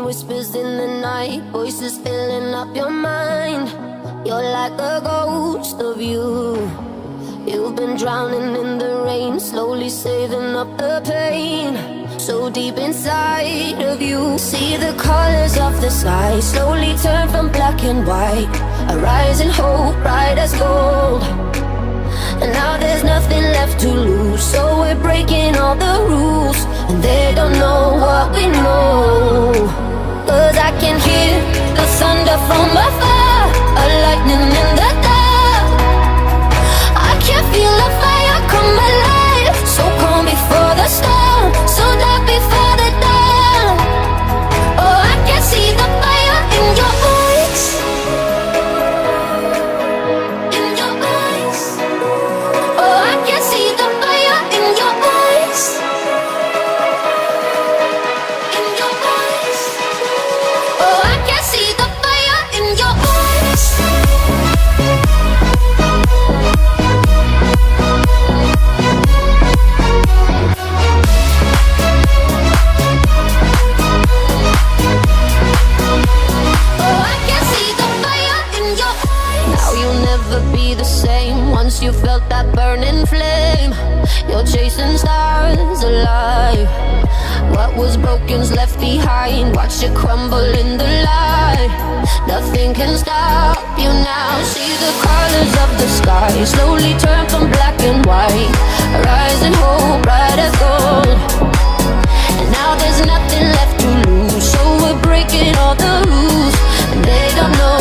whispers in the night, voices filling up your mind. You're like a ghost of you. You've been drowning in the rain, slowly saving up the pain. So deep inside of you, see the colors of the sky slowly turn from black and white. A rising hope, bright as gold. And now there's nothing left to lose, so we're breaking all the rules. And they don't know what we know, 'cause I can hear the thunder from afar, a lightning in the dark. I can feel the fire come alive, so calm before the storm, so dark before the dawn. Oh, I can see the fire in your eyes, in your eyes. Oh, I can see the fire in your eyes, in your eyes. Oh, I can see the fire in your eyes. Once you felt that burning flame, you're chasing stars alive. What was broken's left behind, watch it crumble in the light. Nothing can stop you now. See the colors of the sky slowly turn from black and white. A rising hope, bright as gold. And now there's nothing left to lose, so we're breaking all the rules. And they don't know